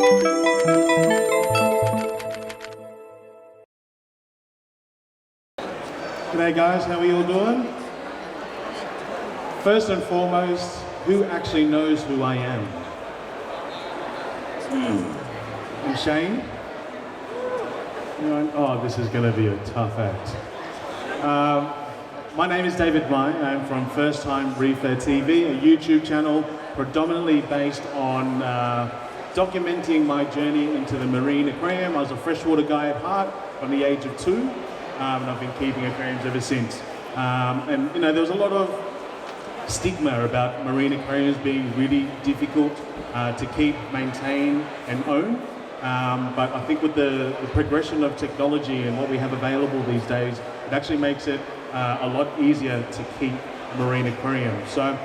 G'day guys, how are you all doing? First and foremost, who actually knows who I am? I'm Shane. Oh, this is going to be a tough act. My name is David Mai. I'm from First Time Reefer TV, a YouTube channel predominantly based on documenting my journey into the marine aquarium. I was a freshwater guy at heart from the age of 2, and I've been keeping aquariums ever since. And you know, there was a lot of stigma about marine aquariums being really difficult to keep, maintain, and own. But I think with the progression of technology and what we have available these days, it actually makes it a lot easier to keep a marine aquarium. So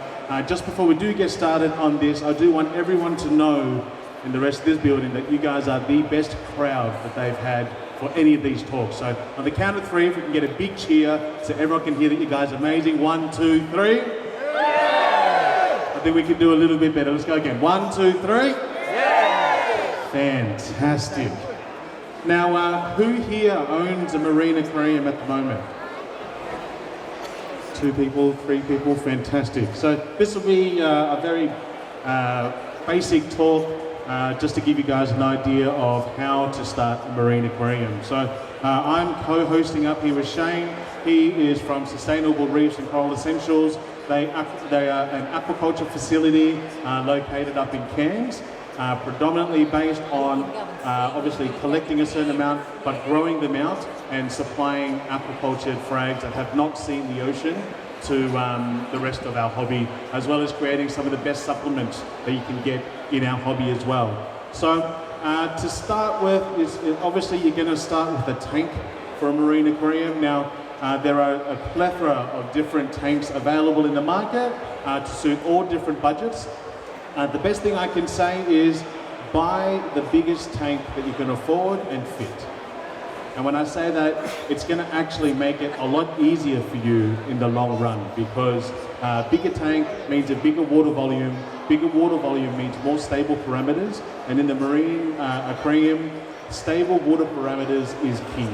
just before we do get started on this, I do want everyone to know in the rest of this building that you guys are the best crowd that they've had for any of these talks. So on the count of 3, if we can get a big cheer so everyone can hear that you guys are amazing. 1, 2, 3. Yeah! I think we can do a little bit better. Let's go again. 1, 2, 3. Yeah! Fantastic. Now, who here owns a marine aquarium at the moment? 2 people, 3 people, fantastic. So this will be a very basic talk just to give you guys an idea of how to start a marine aquarium. So I'm co-hosting up here with Shane. He is from Sustainable Reefs and Coral Essentials. They are an aquaculture facility located up in Cairns, predominantly based on obviously collecting a certain amount, but growing them out and supplying aquacultured frags that have not seen the ocean to the rest of our hobby, as well as creating some of the best supplements that you can get in our hobby as well. So to start with, obviously you're going to start with a tank for a marine aquarium. Now there are a plethora of different tanks available in the market to suit all different budgets. The best thing I can say is buy the biggest tank that you can afford and fit. And when I say that, it's going to actually make it a lot easier for you in the long run, because bigger tank means a bigger water volume. Bigger water volume means more stable parameters. And in the marine aquarium, stable water parameters is key,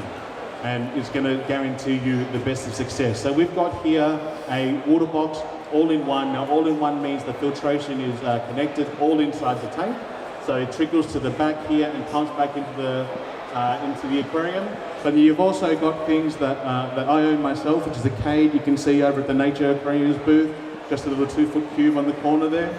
and it's going to guarantee you the best of success. So we've got here a water box, all-in-one. Now, all-in-one means the filtration is connected all inside the tank. So it trickles to the back here and comes back into the aquarium. But you've also got things that I own myself, which is a cage you can see over at the Nature Aquariums booth, just a little 2-foot cube on the corner there.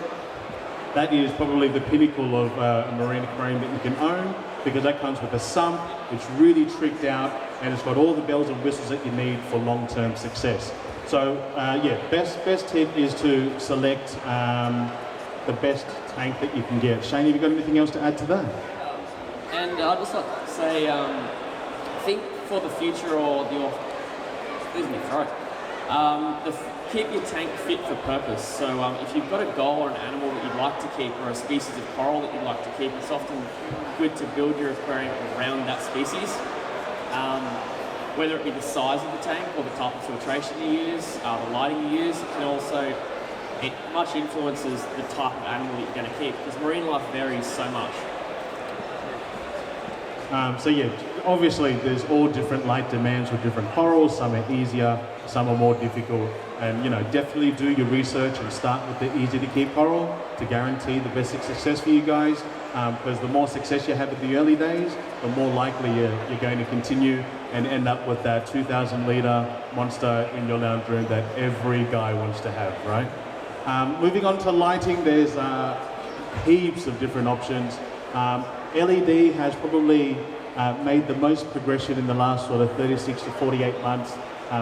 That is probably the pinnacle of a marine aquarium that you can own, because that comes with a sump. It's really tricked out, and it's got all the bells and whistles that you need for long-term success. So yeah, best tip is to select the best tank that you can get. Shane, have you got anything else to add to that? And I'd just like to say, think for the future or keep your tank fit for purpose. So if you've got a goal or an animal that you'd like to keep, or a species of coral that you'd like to keep, it's often good to build your aquarium around that species. Whether it be the size of the tank or the type of filtration you use, the lighting you use, it much influences the type of animal that you're going to keep, because marine life varies so much. So yeah, obviously there's all different light demands with different corals. Some are easier, some are more difficult. And you know, definitely do your research and start with the easy to keep coral to guarantee the best success for you guys. Because the more success you have at the early days, the more likely you're going to continue and end up with that 2,000 litre monster in your lounge room that every guy wants to have, right? Moving on to lighting, there's heaps of different options. LED has probably made the most progression in the last sort of 36 to 48 months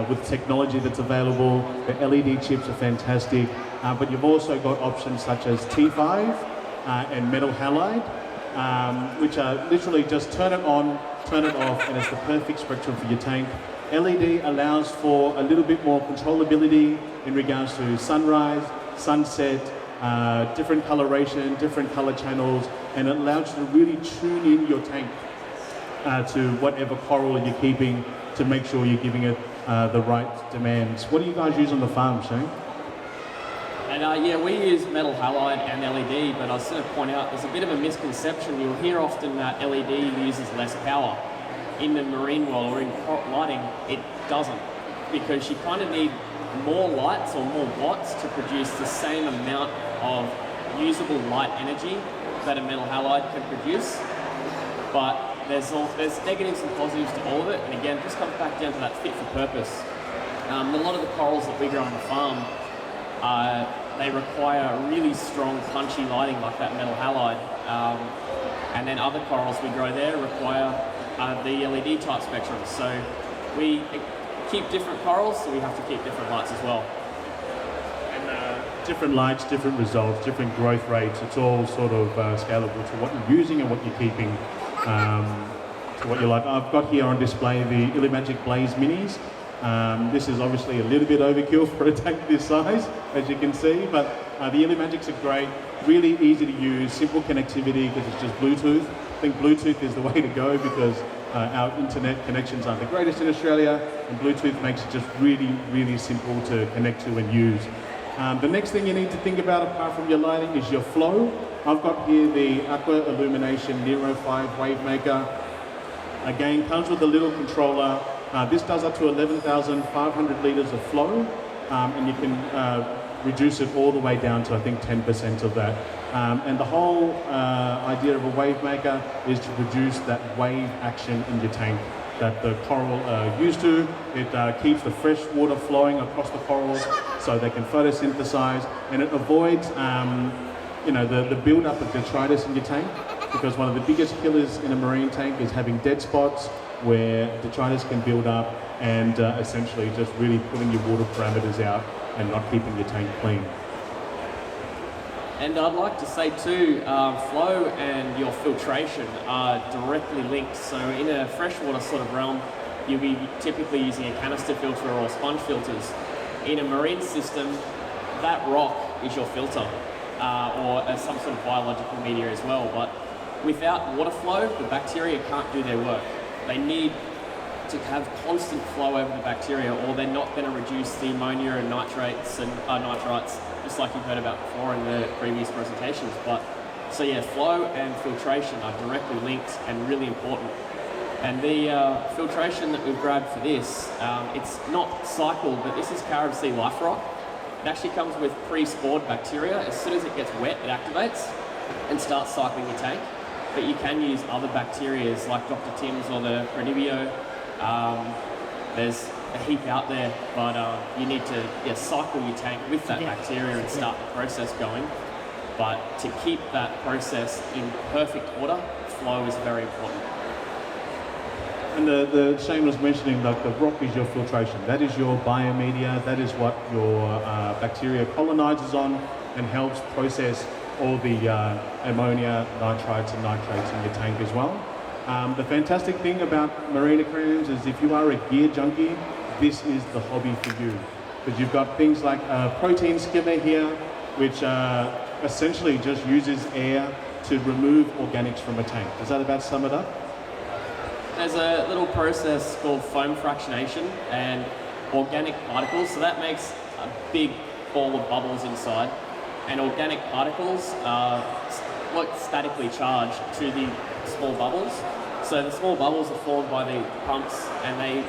with technology that's available. The LED chips are fantastic, but you've also got options such as T5 and metal halide, which are literally just turn it on, turn it off, and it's the perfect spectrum for your tank. LED allows for a little bit more controllability in regards to sunrise, sunset, different coloration, different color channels, and it allows you to really tune in your tank to whatever coral you're keeping to make sure you're giving it the right demands. What do you guys use on the farm, Shane? And yeah, we use metal halide and LED, but I was going to point out there's a bit of a misconception. You'll hear often that LED uses less power. In the marine world or in lighting, it doesn't, because you kind of need more lights or more watts to produce the same amount of usable light energy that a metal halide can produce. But there's negatives and positives to all of it, and again, it just comes back down to that fit for purpose. A lot of the corals that we grow on the farm, they require really strong punchy lighting like that metal halide, and then other corals we grow there require the LED type spectrum. So we keep different corals, so we have to keep different lights as well. And different lights, different results, different growth rates. It's all sort of scalable to what you're using and what you're keeping, to what you like. I've got here on display the Illumagic Blaze Minis. This is obviously a little bit overkill for a tank this size, as you can see, but the Illumagics are great, really easy to use, simple connectivity because it's just Bluetooth. I think Bluetooth is the way to go because our internet connections aren't the greatest in Australia, and Bluetooth makes it just really, really simple to connect to and use. The next thing you need to think about apart from your lighting is your flow. I've got here the Aqua Illumination Nero 5 Wavemaker. Again, comes with a little controller. This does up to 11,500 litres of flow, and you can reduce it all the way down to, I think, 10% of that. And the whole idea of a wave maker is to produce that wave action in your tank that the coral are used to. It keeps the fresh water flowing across the corals so they can photosynthesize, and it avoids the build-up of detritus in your tank, because one of the biggest killers in a marine tank is having dead spots where detritus can build up and essentially just really putting your water parameters out and not keeping your tank clean. And I'd like to say too, flow and your filtration are directly linked. So in a freshwater sort of realm, you'll be typically using a canister filter or sponge filters. In a marine system, that rock is your filter, or some sort of biological media as well. But without water flow, the bacteria can't do their work. They need to have constant flow over the bacteria, or they're not going to reduce the ammonia and nitrates and nitrites, just like you've heard about before in the previous presentations. But so yeah, flow and filtration are directly linked and really important. And the filtration that we've grabbed for this, it's not cycled, but this is Carib Sea Life Rock. It actually comes with pre-spored bacteria. As soon as it gets wet, it activates and starts cycling your tank. But you can use other bacterias like Dr. Tim's or the Prenivio. There's a heap out there, but you need to cycle your tank with that bacteria and start the process going. But to keep that process in perfect order, flow is very important. And the Shane was mentioning, like, the rock is your filtration. That is your biomedia. That is what your bacteria colonizes on and helps process all the ammonia, nitrites and nitrates in your tank as well. The fantastic thing about marine aquariums is if you are a gear junkie, this is the hobby for you. Because you've got things like a protein skimmer here, which essentially just uses air to remove organics from a tank. Does that about sum it up? There's a little process called foam fractionation and organic particles. So that makes a big ball of bubbles inside. And organic particles are statically charged to the small bubbles. So the small bubbles are formed by the pumps, and they,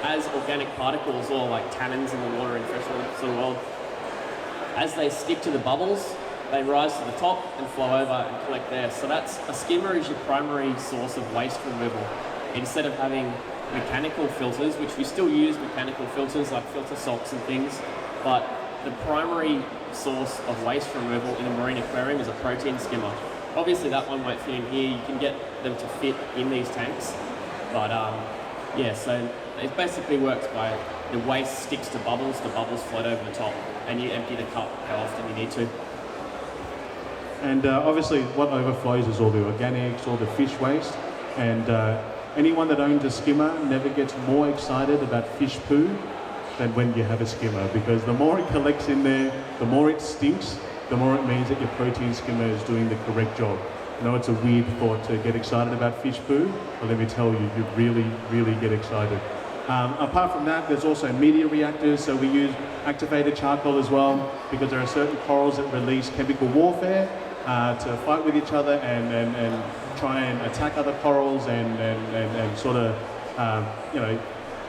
as organic particles or like tannins in the water in freshwater sort of world, as they stick to the bubbles, they rise to the top and flow over and collect there. So that's, a skimmer is your primary source of waste removal. Instead of having mechanical filters, which we still use mechanical filters like filter salts and things, but the primary source of waste removal in a marine aquarium is a protein skimmer. Obviously that one won't fit in here, you can get them to fit in these tanks, but so it basically works by the waste sticks to bubbles, the bubbles float over the top, and you empty the cup how often you need to. And obviously what overflows is all the organics, all the fish waste, and anyone that owns a skimmer never gets more excited about fish poo than when you have a skimmer, because the more it collects in there, the more it stinks, the more it means that your protein skimmer is doing the correct job. I know it's a weird thought to get excited about fish poo, but let me tell you, you really, really get excited. Apart from that, there's also media reactors, so we use activated charcoal as well, because there are certain corals that release chemical warfare to fight with each other and try and attack other corals and sort of,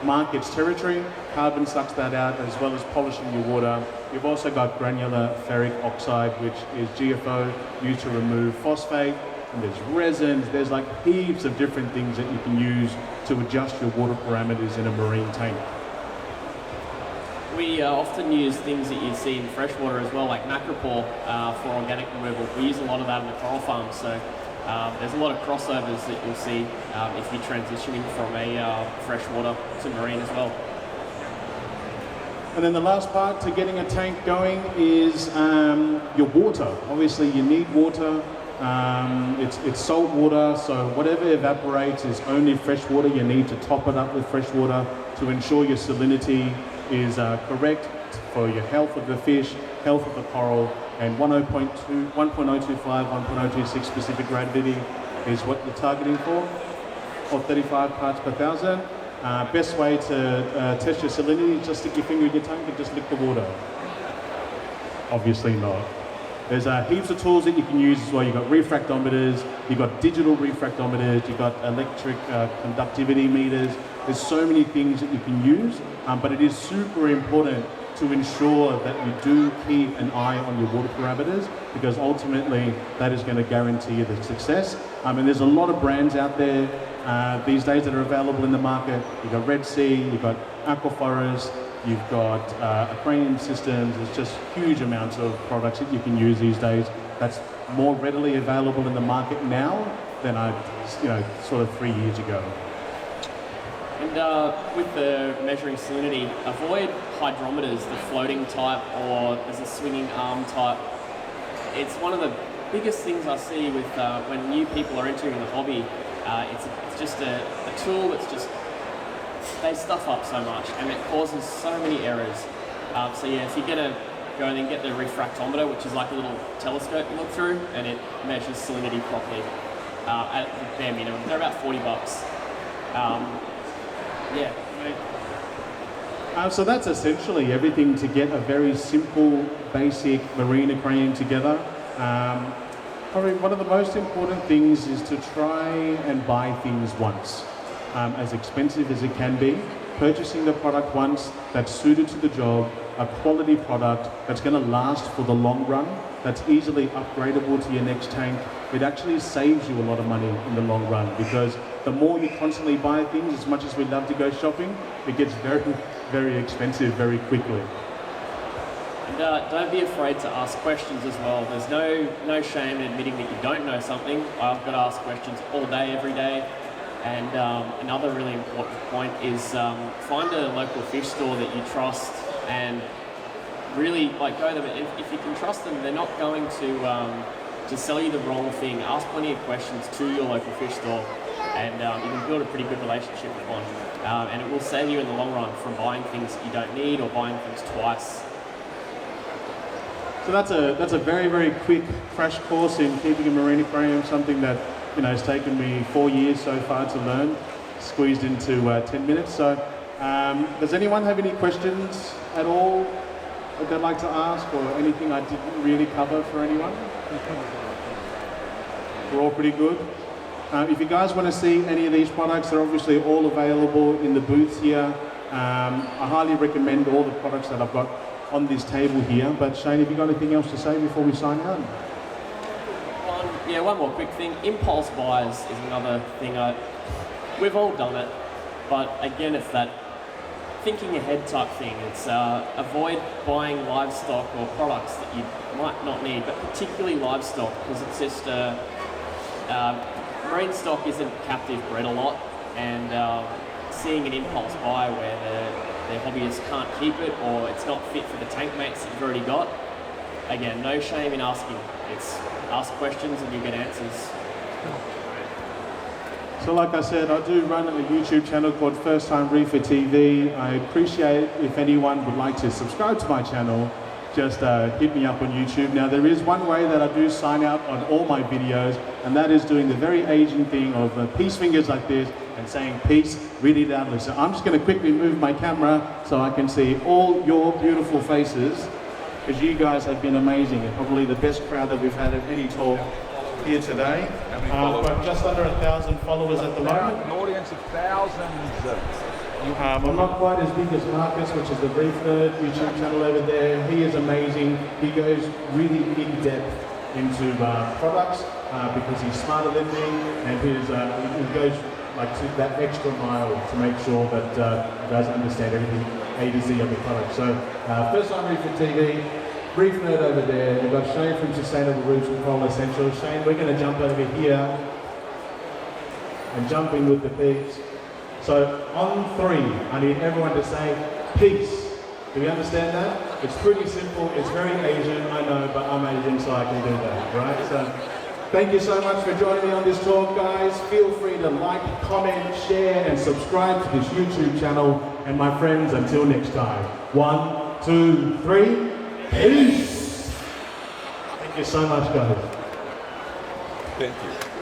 mark its territory. Carbon sucks that out, as well as polishing your water. You've also got granular ferric oxide, which is GFO, used to remove phosphate. And there's resins, there's like heaps of different things that you can use to adjust your water parameters in a marine tank. We often use things that you see in freshwater as well, like macropore for organic removal. We use a lot of that in the coral farms, so there's a lot of crossovers that you'll see if you're transitioning from a freshwater to marine as well. And then the last part to getting a tank going is your water. Obviously you need water. It's salt water, so whatever evaporates is only fresh water. You need to top it up with fresh water to ensure your salinity is correct for your health of the fish, health of the coral, and 1.025, 1.026 specific gravity is what you're targeting for, or 35 parts per thousand. Best way to test your salinity is just stick your finger in your tank and just lick the water. Obviously not. There's heaps of tools that you can use as well. You've got refractometers, you've got digital refractometers, you've got electric conductivity meters. There's so many things that you can use, but it is super important to ensure that you do keep an eye on your water parameters, because ultimately that is going to guarantee you the success. And there's a lot of brands out there these days that are available in the market. You've got Red Sea, you've got Aquaforest, you've got Aquarium Systems. There's just huge amounts of products that you can use these days that's more readily available in the market now than sort of 3 years ago. And with the measuring salinity, avoid hydrometers, the floating type, or there's a swinging arm type. It's one of the biggest things I see with when new people are entering the hobby. It's just a tool that's just, they stuff up so much and it causes so many errors. So yeah, if you're gonna go and then get the refractometer, which is like a little telescope you look through, and it measures salinity properly at the bare minimum. They're about $40. Yeah. So that's essentially everything to get a very simple, basic marine aquarium together. Probably one of the most important things is to try and buy things once. As expensive as it can be, purchasing the product once that's suited to the job, a quality product that's going to last for the long run, that's easily upgradable to your next tank. It actually saves you a lot of money in the long run, because the more you constantly buy things, as much as we love to go shopping, it gets very, very expensive very quickly. And don't be afraid to ask questions as well. There's no shame in admitting that you don't know something. I've got to ask questions all day, every day. And another really important point is find a local fish store that you trust and really go to them. If you can trust them, they're not going to sell you the wrong thing. Ask plenty of questions to your local fish store, and you can build a pretty good relationship with one. And it will save you in the long run from buying things that you don't need or buying things twice. So that's a very, very quick crash course in keeping a marine aquarium, something that has taken me 4 years so far to learn, squeezed into 10 minutes. So does anyone have any questions at all that they'd like to ask, or anything I didn't really cover for anyone? We're all pretty good. If you guys want to see any of these products, they're obviously all available in the booths here. I highly recommend all the products that I've got on this table here. But Shane, have you got anything else to say before we sign out? One more quick thing. Impulse buys is another thing. We've all done it, but again, it's that thinking ahead type thing. It's avoid buying livestock or products that you might not need, but particularly livestock, because it's just marine stock isn't captive bred a lot, and seeing an impulse buy where the hobbyists can't keep it or it's not fit for the tank mates that you've already got. Again, no shame in asking. It's ask questions and you get answers. So like I said, I do run a YouTube channel called First Time Reefer TV. I appreciate if anyone would like to subscribe to my channel, just hit me up on YouTube. Now there is one way that I do sign out on all my videos, and that is doing the very Asian thing of peace fingers like this and saying peace really loudly. So I'm just going to quickly move my camera so I can see all your beautiful faces, because you guys have been amazing and probably the best crowd that we've had at any talk here today. But just under 1,000 followers at the moment. An audience of thousands. I'm not quite as big as Marcus, which is the Reefer YouTube channel over there. He is amazing. He goes really in depth into products because he's smarter than me, and he goes like to that extra mile to make sure that you guys understand everything A to Z of the product. So first on Reefer TV, brief nerd over there. We've got Shane from Sustainable Roofs Control Essentials. Shane, we're going to jump over here and jump in with the peaks. So on 3, I need everyone to say peace. Do we understand that? It's pretty simple. It's very Asian, I know, but I'm Asian, so I can do that, right? So thank you so much for joining me on this talk, guys. Feel free to like, comment, share, and subscribe to this YouTube channel. And my friends, until next time, 1, 2, 3, peace! Thank you so much, guys. Thank you.